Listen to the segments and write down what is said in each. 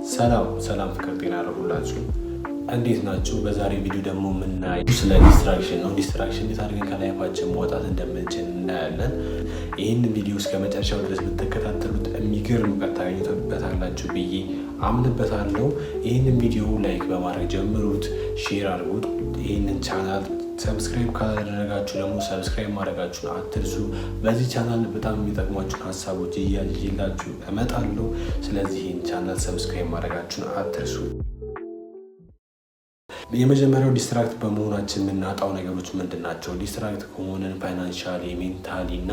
ሰላም ፍቅር ጤና ለሁላችሁ እንዴት ናችሁ? በዛሬ ቪዲዮ ደግሞ የምናየው ስለ ዲስትራክሽን ነው። ዲስትራክሽን እንዴት አድርገን ከላይፋችን ማውጣት እንደምንችል እናያለን። ይህንን ቪዲዮ እስከ መጨረሻው ድረስ ብትከታተሉት የሚገርም እውቀት ታገኙበታላችሁ ብዬ አምንበታለሁ። ይህንን ቪዲዮ ላይክ በማድረግ ጀምሩት፣ ሼር አድርጉት። ይህንን ቻናል ሰብስክራይብ ካላደረጋችሁ ደግሞ ሰብስክራይብ ማድረጋችሁን አትርሱ። በዚህ ቻናል በጣም የሚጠቅሟችሁን ሀሳቦች እያላችሁ እመጣለሁ። ስለዚህ ይህን ቻናል ሰብስክራይብ ማድረጋችሁን አትርሱ። የመጀመሪያው ዲስትራክት በመሆናችን የምናጣው ነገሮች ምንድን ናቸው? ዲስትራክት ከሆነን ፋይናንሻሊ፣ ሜንታሊ እና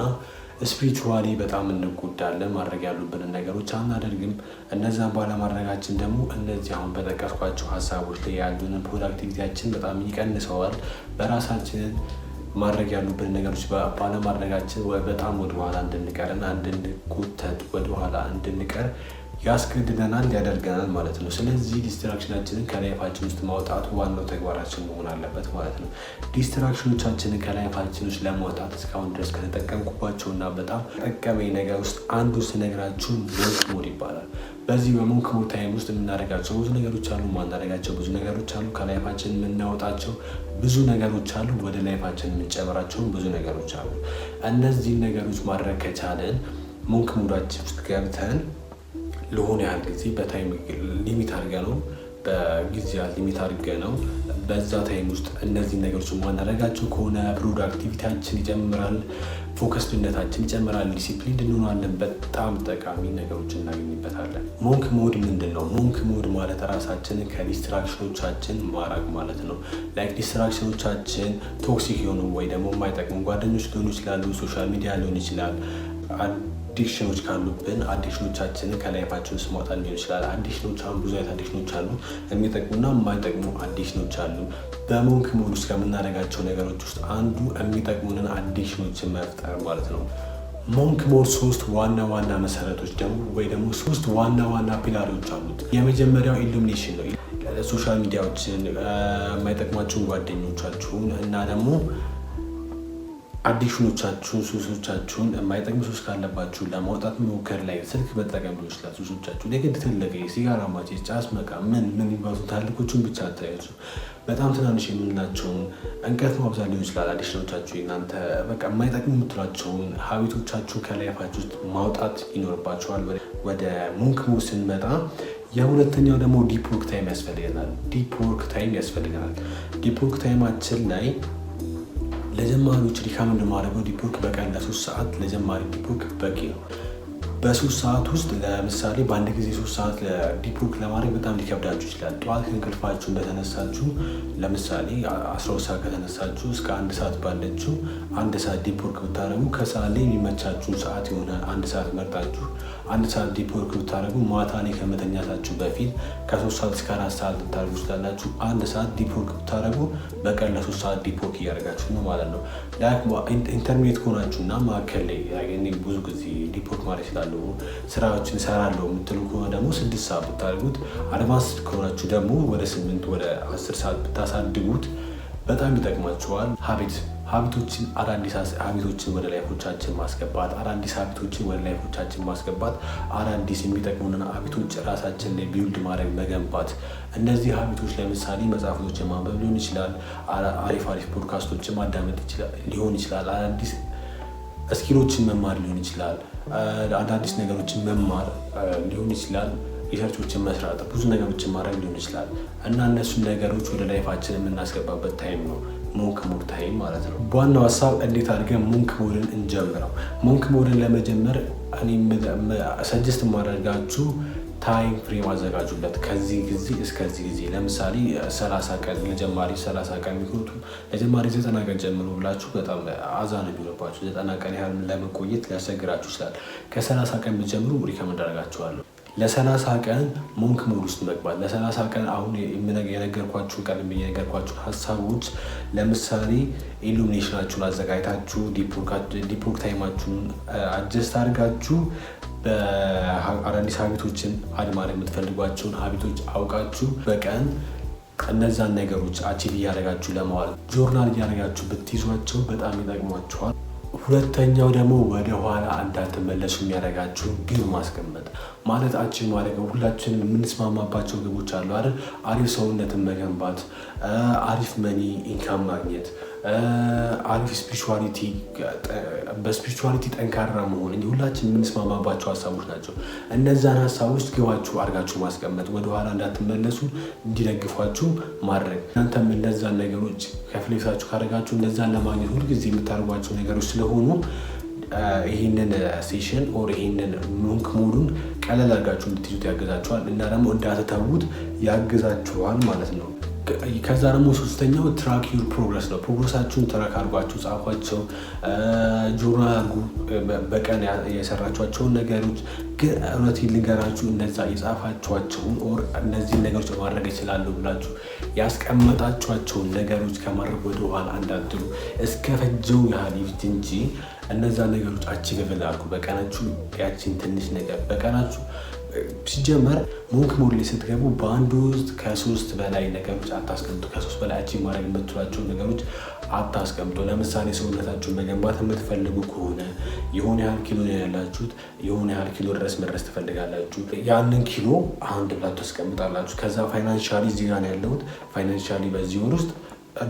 ስፒሪቹዋሊ በጣም እንጎዳለን። ማድረግ ያሉብንን ነገሮች አናደርግም። እነዛን ባለማድረጋችን ደግሞ እነዚህ አሁን በጠቀስኳቸው ሀሳቦች ላይ ያሉንን ፕሮዳክቲቪቲያችን በጣም ይቀንሰዋል። በራሳችንን ማድረግ ያሉብን ነገሮች ባለማድረጋችን በጣም ወደኋላ እንድንቀርና እንድንጎተት ወደኋላ እንድንቀር ያስገድደናል፣ ያደርገናል ማለት ነው። ስለዚህ ዲስትራክሽናችንን ከላይፋችን ውስጥ ማውጣቱ ዋናው ተግባራችን መሆን አለበት ማለት ነው። ዲስትራክሽኖቻችንን ከላይፋችን ውስጥ ለማውጣት እስካሁን ድረስ ከተጠቀምኩባቸውና በጣም ጠቀመኝ ነገር ውስጥ አንዱ ስነግራችሁ ሞንክ ሞድ ይባላል። በዚህ በሞንክ ሞድ ታይም ውስጥ የምናደርጋቸው ብዙ ነገሮች አሉ፣ ማናደርጋቸው ብዙ ነገሮች አሉ፣ ከላይፋችን የምናወጣቸው ብዙ ነገሮች አሉ፣ ወደ ላይፋችን የምንጨምራቸው ብዙ ነገሮች አሉ። እነዚህን ነገሮች ማድረግ ከቻለን ሞንክ ሞዳችን ውስጥ ገብተን ለሆነ ያህል ጊዜ በታይም ሊሚት አድርገ ነው በጊዜያት ሊሚት አድርገ ነው በዛ ታይም ውስጥ እነዚህ ነገሮች ማናደርጋቸው ከሆነ ፕሮዳክቲቪቲያችን ይጨምራል፣ ፎከስድነታችን ይጨምራል፣ ዲሲፕሊን እንሆናለን። በጣም ጠቃሚ ነገሮች እናገኝበታለን። ሞንክ ሞድ ምንድን ነው? ሞንክ ሞድ ማለት ራሳችንን ከዲስትራክሽኖቻችን ማራቅ ማለት ነው። ላይክ ዲስትራክሽኖቻችን ቶክሲክ የሆኑ ወይ ደግሞ የማይጠቅሙ ጓደኞች ሊሆኑ ይችላሉ፣ ሶሻል ሚዲያ ሊሆን ይችላል፣ አዲክሽኖች ካሉብን አዲክሽኖቻችንን ከላይፋችን ውስጥ ማውጣት ሊሆን ይችላል። አዲክሽኖች አሉ፣ ብዙ አይነት አዲክሽኖች አሉ። የሚጠቅሙና የማይጠቅሙ አዲክሽኖች አሉ። በሞንክ ሞድ ውስጥ ከምናደርጋቸው ነገሮች ውስጥ አንዱ የሚጠቅሙንን አዲክሽኖችን መፍጠር ማለት ነው። ሞንክ ሞድ ሶስት ዋና መሰረቶች ደግሞ ወይ ደግሞ ሶስት ዋና ፒላሮች አሉት። የመጀመሪያው ኢሉሚኔሽን ነው። ሶሻል ሚዲያዎችን፣ የማይጠቅሟቸውን ጓደኞቻችሁን እና ደግሞ አዲክሽኖቻችሁን፣ ሱሶቻችሁን የማይጠቅም ሱስ ካለባችሁ ለማውጣት መሞከር ላይ ስልክ መጠቀም ሊሆን ይችላል። ሱሶቻችሁን የግድ ትልቅ ሲጋራ ማጨስ፣ ጫት መቃም ምን የሚባሉ ታልቆቹን ብቻ አታያዙ። በጣም ትናንሽ የምንላቸውን እንቅልፍ ማብዛት ሊሆን ይችላል። አዲክሽኖቻችሁ እናንተ በቃ የማይጠቅም የምትሏቸውን ሀቢቶቻችሁን ከላይፋችሁ ውስጥ ማውጣት ይኖርባችኋል። ወደ ሞንክ ሞድ ስንመጣ የሁለተኛው ደግሞ ዲፕ ወርክ ታይም ያስፈልገናል። ዲፕ ወርክ ታይም ያስፈልገናል። ዲፕ ወርክ ታይማችን ላይ ለጀማሪዎች ሪካመንድ ማድረገው ዲፕ ወርክ በቀን ለ3 ሰዓት ለጀማሪ ዲፕ ወርክ በቂ ነው። በ3 ሰዓት ውስጥ ለምሳሌ በአንድ ጊዜ 3 ሰዓት ዲፕ ወርክ ለማድረግ በጣም ሊከብዳችሁ ይችላል። ጠዋት ከእንቅልፋችሁ እንደተነሳችሁ ለምሳሌ 12 ሰዓት ከተነሳችሁ እስከ 1 ሰዓት ባለችው 1 ሰዓት ዲፕ ወርክ ብታደረጉ ከሰዓት ላይ የሚመቻችሁን ሰዓት የሆነ 1 ሰዓት መርጣችሁ 1 ሰዓት ዲፕ ወርክ ብታደረጉ ማታ ላይ ከመተኛታችሁ በፊት ከ3 ሰዓት እስከ 4 ሰዓት ልታደርጉ ትችላላችሁ። 1 ሰዓት ዲፕ ወርክ ብታደረጉ በቀን ለ3 ሰዓት ዲፕ ወርክ እያደረጋችሁ ነው ማለት ነው። ኢንተርኔት ከሆናችሁ እና ማዕከል ላይ ብዙ ጊዜ ዲፕ ወርክ ማለት ይችላል ስራዎችን እሰራለሁ የምትሉ ከሆነ ደግሞ 6 ሰዓት ብታደርጉት፣ አድቫንስ ከሆናችሁ ደግሞ ወደ 8 ወደ 10 ሰዓት ብታሳድጉት በጣም ይጠቅማችኋል። ሀቢቶችን አዳዲስ ሀቢቶችን ወደ ላይፎቻችን ማስገባት፣ አዳዲስ ሀቢቶችን ወደ ላይፎቻችን ማስገባት፣ አዳዲስ የሚጠቅሙንን ሀቢቶች ራሳችን ላይ ቢውልድ ማድረግ መገንባት። እነዚህ ሀቢቶች ለምሳሌ መጽሐፎችን ማንበብ ሊሆን ይችላል፣ አሪፍ ፖድካስቶችን ማዳመጥ ሊሆን ይችላል፣ አዳዲስ ስኪሎችን መማር ሊሆን ይችላል፣ አዳዲስ ነገሮችን መማር ሊሆን ይችላል፣ ሪሰርቾችን መስራት፣ ብዙ ነገሮችን ማድረግ ሊሆን ይችላል። እና እነሱን ነገሮች ወደ ላይፋችን የምናስገባበት ታይም ነው ሞንክ ሞድ ታይም ማለት ነው። በዋናው ሀሳብ እንዴት አድርገን ሞንክ ሞድን እንጀምረው። ሞንክ ሞድን ለመጀመር እኔ ሰጀስት የማደርጋችሁ ታይም ፍሬም አዘጋጁለት። ከዚህ ጊዜ እስከዚህ ጊዜ ለምሳሌ 30 ቀን ለጀማሪ 30 ቀን የሚሆኑ ለጀማሪ 90 ቀን ጀምሮ ብላችሁ በጣም አዛ ነው የሚሆንባችሁ። 90 ቀን ያህል ለመቆየት ሊያስቸግራችሁ ይችላል። ከ30 ቀን ብትጀምሩ ሪከመንድ አደርጋችኋለሁ። ለ30 ቀን ሞንክ ሞድ ውስጥ መግባት። ለ30 ቀን አሁን የነገርኳችሁን ቀን የነገርኳችሁን ሀሳቦች ለምሳሌ ኢሉሚኔሽናችሁን አዘጋጅታችሁ ዲፕ ወርክ ታይማችሁን አጀስት አድርጋችሁ በአዳዲስ ሀቢቶችን አድማር የምትፈልጓቸውን ሀቢቶች አውቃችሁ በቀን እነዛን ነገሮች አቺቭ እያደረጋችሁ ለማዋል ጆርናል እያደረጋችሁ ብትይዟቸው በጣም ይጠቅሟችኋል። ሁለተኛው ደግሞ ወደ ኋላ እንዳትመለሱ የሚያደርጋችሁ ግብ ማስቀመጥ ማለት አቺቭ ማድረግ። ሁላችንም የምንስማማባቸው ግቦች አሉ አይደል? አሪፍ ሰውነትን መገንባት፣ አሪፍ መኒ ኢንካም ማግኘት፣ አሪፍ ስፒሪቹዋሊቲ፣ በስፒሪቹዋሊቲ ጠንካራ መሆን፣ ሁላችን የምንስማማባቸው ሀሳቦች ናቸው። እነዛን ሀሳቦች ግባችሁ አድርጋችሁ ማስቀመጥ፣ ወደኋላ እንዳትመለሱ እንዲደግፏችሁ ማድረግ። እናንተም እነዛን ነገሮች ከፍሌክሳችሁ ካደረጋችሁ እነዛን ለማግኘት ሁልጊዜ የምታደርጓቸው ነገሮች ስለሆኑ ይህንን ሴሽን ኦር ይህንን ሞንክ ሞዱን ቀለል አድርጋችሁ እንድትይዙት ያግዛችኋል እና ደግሞ እንዳትተዉት ያግዛችኋል ማለት ነው። ከዛ ደግሞ ሶስተኛው ትራክ ዩር ፕሮግረስ ነው። ፕሮግረሳችሁን ትራክ አድርጓችሁ ጻፏቸው፣ ጆርናል አድርጉ። በቀን የሰራችኋቸውን ነገሮች ግን እውነቴን ልንገራችሁ፣ እነዛ የጻፋችኋቸውን ኦር እነዚህን ነገሮች ማድረግ ይችላሉ ብላችሁ ያስቀመጣችኋቸውን ነገሮች ከማድረግ ወደ ኋላ እንዳትሉ። እስከ ፈጀው ያህል ይፍት እንጂ እነዛ ነገሮች አቺቨብል አድርጉ። በቀናችሁ ያችን ትንሽ ነገር በቀናችሁ ሲጀመር ሞንክ ሞድ ላይ ስትገቡ በአንድ ውስጥ ከ3 በላይ ነገሮች አታስቀምጡ። ከ3 በላይ አቺቭ ማድረግ የምትሏቸው ነገሮች አታስቀምጡ። ለምሳሌ ሰውነታችሁን መገንባት የምትፈልጉ ከሆነ የሆነ ያህል ኪሎ ያላችሁት የሆነ ያህል ኪሎ ድረስ መድረስ ትፈልጋላችሁ። ያንን ኪሎ አንድ ብላችሁ ታስቀምጣላችሁ። ከዛ ፋይናንሻሊ እዚህ ጋር ነው ያለሁት፣ ፋይናንሻሊ በዚህ ወር ውስጥ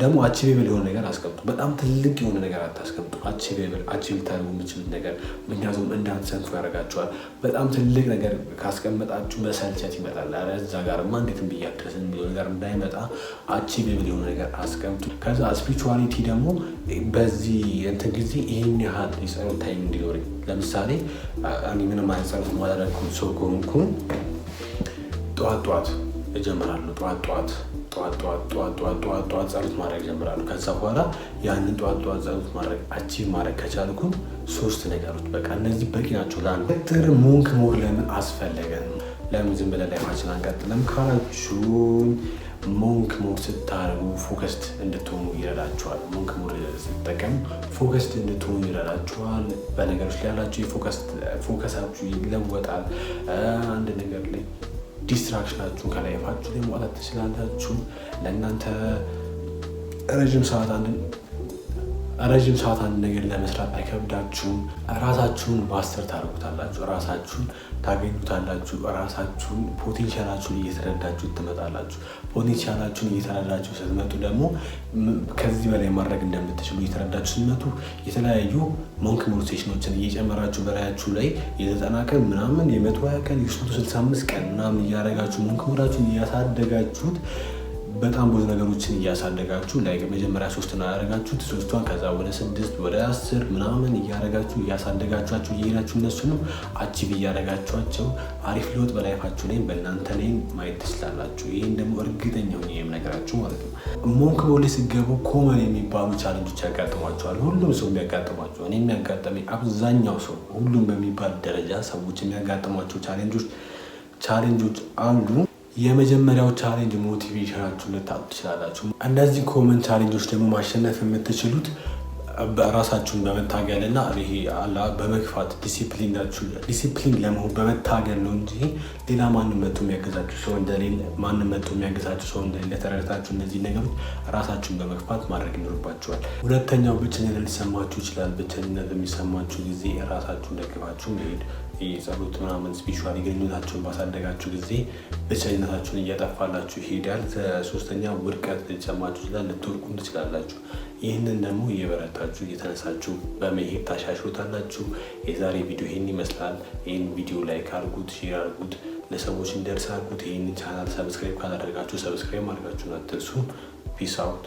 ደግሞ አቺቬብል የሆነ ነገር አስቀምጡ። በጣም ትልቅ የሆነ ነገር አታስቀምጡ። አቺቬብል አቺቭ ልታደርጉ የምችሉት ነገር፣ ምክንያቱም እንዳትሰንፉ ያደርጋችኋል። በጣም ትልቅ ነገር ካስቀመጣችሁ መሰልቸት ይመጣል። ኧረ እዛ ጋርማ እንዴት ብዬ አድረስ የሚለው ነገር እንዳይመጣ አቺቬብል የሆነ ነገር አስቀምጡ። ከዛ ስፒሪቹዋሊቲ ደግሞ በዚህ እንትን ጊዜ ይህን ያህል የጸሎት ታይም እንዲኖረኝ፣ ለምሳሌ እኔ ምንም አይነት ጸሎት ማላደርግ ሰው ከሆንኩኝ ጠዋት እጀምራለሁ። ጠዋት ጸሎት ማድረግ ጀምራለሁ። ከዛ በኋላ ያንን ጠዋት ጸሎት ማድረግ አቺቭ ማድረግ ከቻልኩኝ 3 ነገሮች በቃ እነዚህ በቂ ናቸው። ለአንድ ሞንክ ሞድ ለምን አስፈለገን? ለምን ዝም ብለን ላይፋችን አንቀጥለም ካላችሁኝ፣ ሞንክ ሞድ ስታደርጉ ፎከስድ እንድትሆኑ ይረዳችኋል። ሞንክ ሞድ ስትጠቀሙ ፎከስድ እንድትሆኑ ይረዳችኋል። በነገሮች ላይ ያላችሁ ፎከሳችሁ ይለወጣል። አንድ ነገር ላይ ዲስትራክሽናችሁን ከላይፋችሁ ላይ ማውጣት ትችላላችሁ። ለእናንተ ረዥም ሰዓት አንድ ነገር ለመስራት አይከብዳችሁም። ራሳችሁን ማስተር ታደርጉታላችሁ፣ ራሳችሁን ታገኙታላችሁ። ራሳችሁን ፖቴንሻላችሁን እየተረዳችሁ ትመጣላችሁ። ፖቴንሻላችሁን እየተረዳችሁ ስትመጡ ደግሞ ከዚህ በላይ ማድረግ እንደምትችሉ እየተረዳችሁ ስትመጡ የተለያዩ ሞንክ ሞቲቬሽኖችን እየጨመራችሁ በላያችሁ ላይ የ90 ቀን ምናምን የ120 ቀን የ365 ቀን ምናምን እያደረጋችሁ ሞንክ ሞዳችሁን እያሳደጋችሁት በጣም ብዙ ነገሮችን እያሳደጋችሁ ላይ መጀመሪያ 3 ነው ያደረጋችሁት፣ 3ቷን ከዛ ወደ 6 ወደ 10 ምናምን እያደረጋችሁ እያሳደጋችኋቸው እየሄዳችሁ እነሱንም አቺቭ እያደረጋችኋቸው አሪፍ ለውጥ በላይፋችሁ ላይ በእናንተ ላይ ማየት ትችላላችሁ። ይህን ደግሞ እርግጠኛ ሆኜ የምነግራችሁ ማለት ነው። ሞንክ ሞድ ላይ ሲገቡ ኮመን የሚባሉ ቻሌንጆች ያጋጥሟቸዋል። ሁሉም ሰው የሚያጋጥሟቸው፣ እኔ የሚያጋጥመኝ አብዛኛው ሰው ሁሉም በሚባል ደረጃ ሰዎች የሚያጋጥሟቸው ቻሌንጆች አሉ። የመጀመሪያው ቻሌንጅ ሞቲቬሽናችሁን ልታጡ ትችላላችሁ። እነዚህ ኮመን ቻሌንጆች ደግሞ ማሸነፍ የምትችሉት ራሳችሁን በመታገል እና ይሄ በመግፋት ዲሲፕሊን ለመሆን በመታገል ነው እንጂ ሌላ ማንም መጥቶ የሚያገዛችሁ ሰው እንደሌለ ተረድታችሁ እነዚህ ነገሮች ራሳችሁን በመግፋት ማድረግ ይኖርባችኋል። ሁለተኛው ብቸኝነት ሊሰማችሁ ይችላል። ብቸኝነት በሚሰማችሁ ጊዜ ራሳችሁን ደግፋችሁ መሄድ፣ ጸሎት ምናምን ስፒሪቹዋል ግንኙነታችሁን ባሳደጋችሁ ጊዜ ብቸኝነታችሁን እያጠፋላችሁ ይሄዳል። ሶስተኛ ውድቀት ሊሰማችሁ ይችላል። ልትወድቁም ትችላላችሁ። ይህንን ደግሞ እየበረታችሁ እየተነሳችሁ በመሄድ ታሻሽሉታላችሁ። የዛሬ ቪዲዮ ይህን ይመስላል። ይህን ቪዲዮ ላይክ አድርጉት፣ ሼር አድርጉት፣ ለሰዎች እንዲደርስ አድርጉት። ይህንን ቻናል ሰብስክራይብ ካላደረጋችሁ ሰብስክራይብ ማድረጋችሁን አትርሱ። ፒስ አውት።